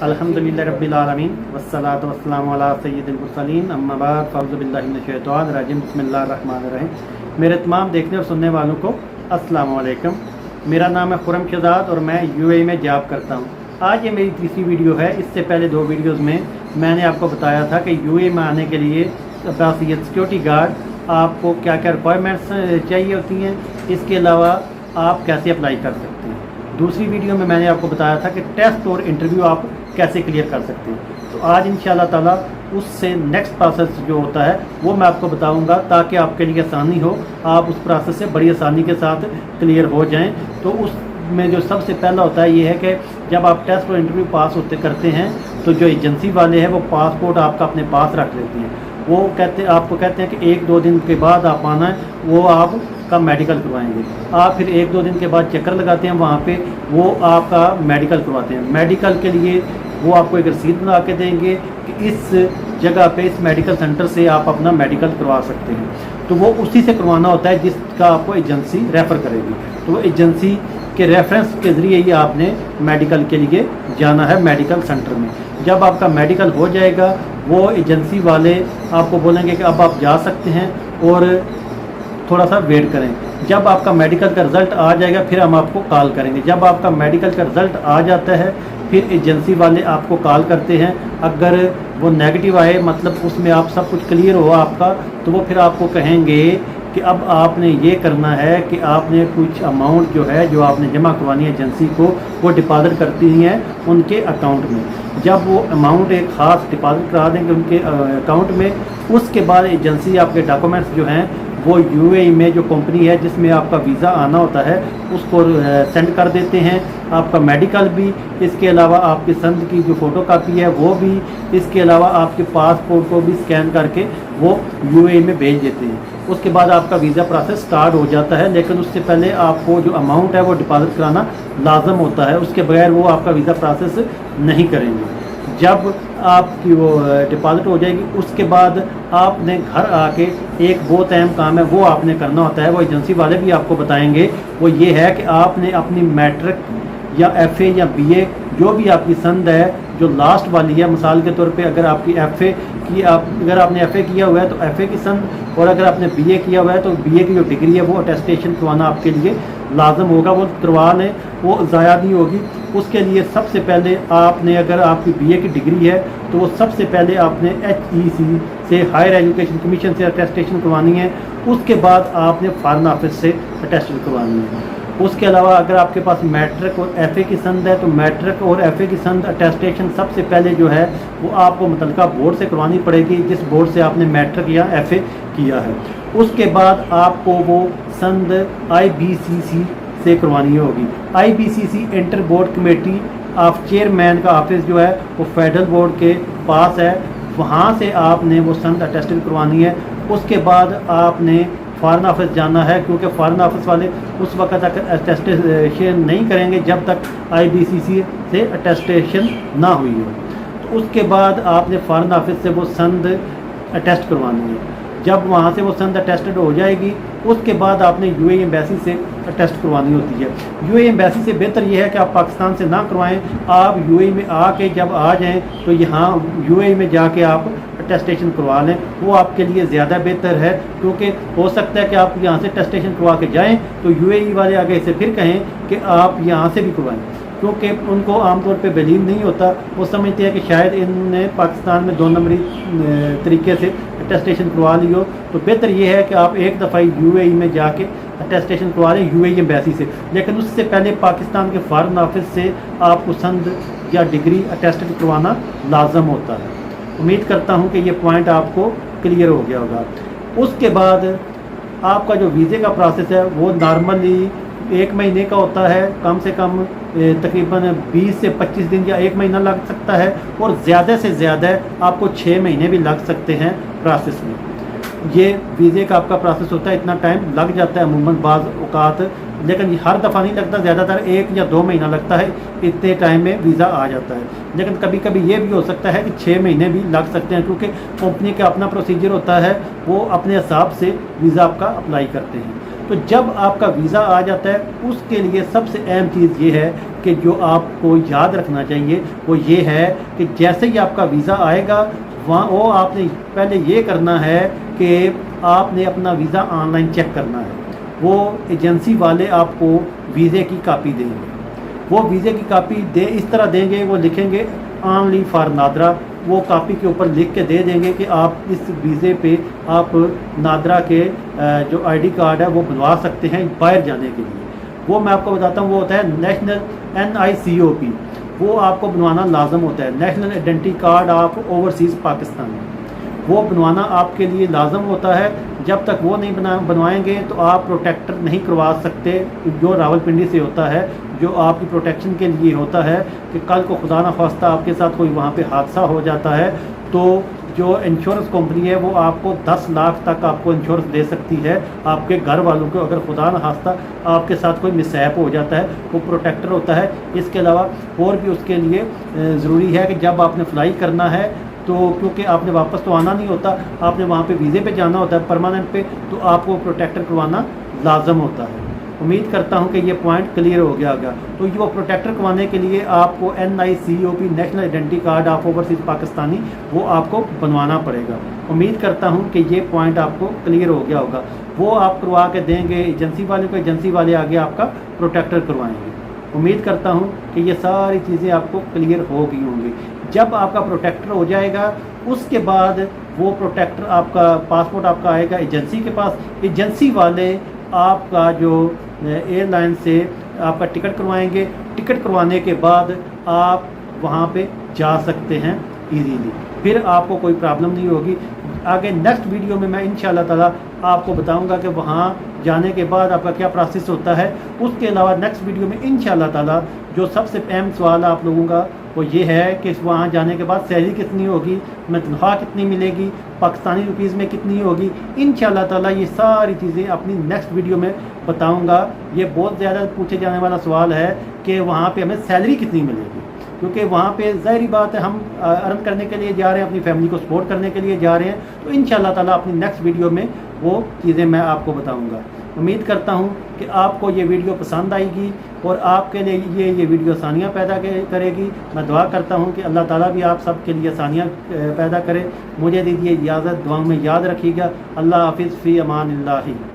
अल्हम्दुलिल्लाह रब्बिल आलमीन वस्सलातु वस्सलामु अला सय्यिदिल मुरसलीन अम्मा बाद फ़अऊज़ु बिल्लाहि मिनश शैतानिर रजीम बिस्मिल्लाहिर रहमानिर रहीम। मेरे तमाम देखने और सुनने वालों को अस्सलामु अलैकुम। मेरा नाम है खुरम शहजाद और मैं यूएई में जॉब करता हूँ। आज ये मेरी तीसरी वीडियो है। इससे पहले दो वीडियोज़ में मैंने आपको बताया था कि यूएई में आने के लिए सिक्योरिटी गार्ड आपको क्या क्या रिक्वायरमेंट्स चाहिए होती हैं, इसके अलावा आप कैसे अप्लाई कर सकते हैं। दूसरी वीडियो में मैंने आपको बताया था कि टेस्ट और इंटरव्यू आप कैसे क्लियर कर सकते हैं। तो आज इंशाल्लाह ताला उससे नेक्स्ट प्रोसेस जो होता है वो मैं आपको बताऊंगा, ताकि आपके लिए आसानी हो, आप उस प्रोसेस से बड़ी आसानी के साथ क्लियर हो जाएं। तो उसमें जो सबसे पहला होता है ये है कि जब आप टेस्ट और इंटरव्यू पास करते हैं तो जो एजेंसी वाले हैं वो पासपोर्ट आपका अपने पास रख लेते हैं। वो आपको कहते हैं कि 1-2 दिन के बाद आप आना है, वो आपका मेडिकल करवाएंगे। आप फिर 1-2 दिन के बाद चक्कर लगाते हैं वहाँ पे, वो आपका मेडिकल करवाते हैं। मेडिकल के लिए वो आपको एक रसीद बना के देंगे कि इस जगह पे, इस मेडिकल सेंटर से आप अपना मेडिकल करवा सकते हैं। तो वो उसी से करवाना होता है जिसका आपको एजेंसी रेफ़र करेगी। तो वो एजेंसी के रेफरेंस के ज़रिए ही आपने मेडिकल के लिए जाना है मेडिकल सेंटर में। जब आपका मेडिकल हो जाएगा वो एजेंसी वाले आपको बोलेंगे कि अब आप जा सकते हैं और थोड़ा सा वेट करें। जब आपका मेडिकल का रिज़ल्ट आ जाएगा फिर हम आपको कॉल करेंगे। जब आपका मेडिकल का रिज़ल्ट आ जाता है फिर एजेंसी वाले आपको कॉल करते हैं। अगर वो नेगेटिव आए, मतलब उसमें आप सब कुछ क्लियर हो आपका, तो वो फिर आपको कहेंगे कि अब आपने ये करना है कि आपने कुछ अमाउंट जो है जो आपने जमा करवानी है एजेंसी को, वो डिपॉजिट करती हैं उनके अकाउंट में। जब वो अमाउंट एक ख़ास डिपॉजिट करा देंगे उनके अकाउंट में, उसके बाद एजेंसी आपके डॉक्यूमेंट्स जो हैं वो यूएई में जो कंपनी है जिसमें आपका वीज़ा आना होता है उसको सेंड कर देते हैं। आपका मेडिकल भी, इसके अलावा आपकी संद की जो फ़ोटो कापी है वो भी, इसके अलावा आपके पासपोर्ट को भी स्कैन करके वो यूएई में भेज देते हैं। उसके बाद आपका वीज़ा प्रोसेस स्टार्ट हो जाता है। लेकिन उससे पहले आपको जो अमाउंट है वो डिपॉजिट कराना लाजम होता है, उसके बगैर वो आपका वीज़ा प्रोसेस नहीं करेंगे। जब आपकी वो डिपॉजिट हो जाएगी उसके बाद आपने घर आके एक बहुत अहम काम है वो आपने करना होता है, वो एजेंसी वाले भी आपको बताएंगे। वो ये है कि आपने अपनी मैट्रिक या एफए या बीए जो भी आपकी संद है जो लास्ट वाली है, मिसाल के तौर पे अगर आपकी एफए की अगर आपने एफए किया हुआ है तो एफए की संद, और अगर आपने बीए किया हुआ है तो बीए की जो डिग्री है वो अटेस्टेशन करवाना आपके लिए लाजम होगा। वो करवा लें, वो ज़ाया नहीं होगी। उसके लिए सबसे पहले आपने, अगर आपकी बीए की डिग्री है तो वो सबसे पहले आपने HEC से, हायर एजुकेशन कमीशन से अटेस्टेशन करवानी है। उसके बाद आपने फॉरेन ऑफिस से अटेस्टेशन करवानी है। उसके अलावा अगर आपके पास मैट्रिक और एफए की संद है तो मैट्रिक और एफए की संद अटेस्टेशन सबसे पहले जो है वो आपको मुतल्लिका बोर्ड से करवानी पड़ेगी, जिस बोर्ड से आपने मैट्रिक या एफए किया है। उसके बाद आपको वो संद IBCC से करवानी होगी। IBCC inter board committee of chairman का ऑफिस जो है वो फेडरल बोर्ड के पास है, वहाँ से आपने वो संद अटेस्टेशन करवानी है। उसके बाद आपने फॉरेन ऑफिस जाना है, क्योंकि फॉरेन ऑफिस वाले उस वक्त तक अटेस्टेशन नहीं करेंगे जब तक IBCC से अटेस्टेशन ना हुई हो। तो उसके बाद आपने फॉरेन ऑफिस से वो संद अटेस्ट करवानी है। जब वहाँ से वो संद अटेस्टेड हो जाएगी उसके बाद आपने यूएई एम्बेसी से अटेस्ट करवानी होती है। यूएई एम्बेसी से बेहतर ये है कि आप पाकिस्तान से ना करवाएं, आप यूएई में आके जब आ जाएं तो यहाँ यूएई में जाके आप अटेस्टेशन करवा लें, वो आपके लिए ज़्यादा बेहतर है। क्योंकि हो सकता है कि आप यहाँ से अटेस्टेशन करवा के जाएँ तो यूएई वाले आगे से फिर कहें कि आप यहाँ से भी करवाएँ, क्योंकि उनको आमतौर पे बिलीव नहीं होता। वो समझते हैं कि शायद इनने पाकिस्तान में 2 नंबरी तरीके से अटेस्टेशन करवा ली हो। तो बेहतर ये है कि आप एक दफ़ा यूएई में जाके अटेस्टेशन करवा लें यूएई एम्बेसी से। लेकिन उससे पहले पाकिस्तान के फॉरेन ऑफिस से आपको संद या डिग्री अटेस्टेड करवाना लाजम होता है। उम्मीद करता हूँ कि ये पॉइंट आपको क्लियर हो गया होगा। उसके बाद आपका जो वीज़े का प्रोसेस है वो नॉर्मली 1 महीने का होता है, कम से कम तकरीबन 20 से 25 दिन या 1 महीना लग सकता है, और ज़्यादा से ज़्यादा आपको 6 महीने भी लग सकते हैं प्रोसेस में। ये वीज़े का आपका प्रोसेस होता है, इतना टाइम लग जाता है अमूमन बाज़ औक़ात, लेकिन हर दफ़ा नहीं लगता, ज़्यादातर 1 या 2 महीना लगता है, इतने टाइम में वीज़ा आ जाता है। लेकिन कभी कभी ये भी हो सकता है कि 6 महीने भी लग सकते हैं, क्योंकि कंपनी का अपना प्रोसीजर होता है, वो अपने हिसाब से वीज़ा आपका अप्लाई करते हैं। تو جب آپ کا ویزا آ جاتا ہے اس کے لیے سب سے اہم چیز یہ ہے کہ جو آپ کو یاد رکھنا چاہیے وہ یہ ہے کہ جیسے ہی آپ کا ویزا آئے گا وہاں وہ آپ نے پہلے یہ کرنا ہے کہ آپ نے اپنا ویزا آن لائن چیک کرنا ہے. وہ ایجنسی والے آپ کو ویزے کی کاپی دیں گے. وہ ویزے کی کاپی اس طرح دیں گے, وہ لکھیں گے اونلی فار نادرا. وہ کاپی کے اوپر لکھ کے دے دیں گے کہ آپ اس ویزے پہ آپ نادرا کے جو آئی ڈی کارڈ ہے وہ بنوا سکتے ہیں باہر جانے کے لیے. وہ میں آپ کو بتاتا ہوں, وہ ہوتا ہے نیشنل NICOP. وہ آپ کو بنوانا لازم ہوتا ہے, national identity card of overseas Pakistan. وہ بنوانا آپ کے لیے لازم ہوتا ہے. جب تک وہ نہیں بنوائیں گے تو آپ پروٹیکٹر نہیں کروا سکتے, جو راولپنڈی سے ہوتا ہے, جو آپ کی پروٹیکشن کے لیے ہوتا ہے کہ کل کو خدا نہ خواستہ آپ کے ساتھ کوئی وہاں پہ حادثہ ہو جاتا ہے تو جو انشورنس کمپنی ہے وہ آپ کو 10 لاکھ تک آپ کو انشورنس دے سکتی ہے آپ کے گھر والوں کو, اگر خدا نہ خواستہ آپ کے ساتھ کوئی مسہپ ہو جاتا ہے. وہ پروٹیکٹر ہوتا ہے. اس کے علاوہ اور بھی اس کے لیے ضروری ہے کہ جب آپ نے فلائی کرنا ہے تو کیونکہ آپ نے واپس تو آنا نہیں ہوتا, آپ نے وہاں پہ ویزے پہ جانا ہوتا ہے پرماننٹ پہ, تو آپ کو پروٹیکٹر کروانا لازم ہوتا ہے. امید کرتا ہوں کہ یہ پوائنٹ کلیئر ہو گیا ہوگا. تو یہ وہ پروٹیکٹر کروانے کے لیے آپ کو NICOP national identity card of overseas Pakistani وہ آپ کو بنوانا پڑے گا. امید کرتا ہوں کہ یہ پوائنٹ آپ کو کلیئر ہو گیا ہوگا. وہ آپ کروا کے دیں گے ایجنسی والے کو, ایجنسی والے آگے آپ کا پروٹیکٹر کروائیں گے. امید کرتا ہوں کہ یہ ساری چیزیں آپ کو کلیئر ہو گئی ہوں گی. جب آپ کا پروٹیکٹر ہو جائے گا اس کے بعد وہ پروٹیکٹر آپ کا پاسپورٹ آپ کا آئے گا ایجنسی کے پاس. ایجنسی والے آپ کا جو ایئر لائن سے آپ کا ٹکٹ کروائیں گے. ٹکٹ کروانے کے بعد آپ وہاں پہ جا سکتے ہیں ایزیلی, پھر آپ کو کوئی پرابلم نہیں ہوگی. آگے نیکسٹ ویڈیو میں انشاءاللہ تعالیٰ آپ کو بتاؤں گا کہ وہاں جانے کے بعد آپ کا کیا پروسیس ہوتا ہے. اس کے علاوہ نیکسٹ ویڈیو میں انشاءاللہ تعالیٰ جو سب سے اہم سوال آپ لوگوں کا وہ یہ ہے کہ وہاں جانے کے بعد سیلری کتنی ہوگی, میں تنخواہ کتنی ملے گی, پاکستانی روپیز میں کتنی ہوگی. انشاءاللہ تعالیٰ یہ ساری چیزیں اپنی نیکسٹ ویڈیو میں بتاؤں گا. یہ بہت زیادہ پوچھے جانے والا سوال ہے کہ وہاں پہ ہمیں سیلری کتنی ملے گی, کیونکہ وہاں پہ ظاہری بات ہے ہم ارن کرنے کے لیے جا رہے ہیں, اپنی فیملی کو سپورٹ کرنے کے لیے جا رہے ہیں. تو انشاءاللہ تعالیٰ اپنی نیکسٹ ویڈیو میں وہ چیزیں میں آپ کو بتاؤں گا. امید کرتا ہوں کہ آپ کو یہ ویڈیو پسند آئے گی اور آپ کے لیے یہ ویڈیو آسانیاں پیدا کرے گی. میں دعا کرتا ہوں کہ اللہ تعالیٰ بھی آپ سب کے لیے آسانیاں پیدا کرے. مجھے دیجیے اجازت, دعاؤں میں یاد رکھیے گا. اللہ حافظ, فی امان اللہ.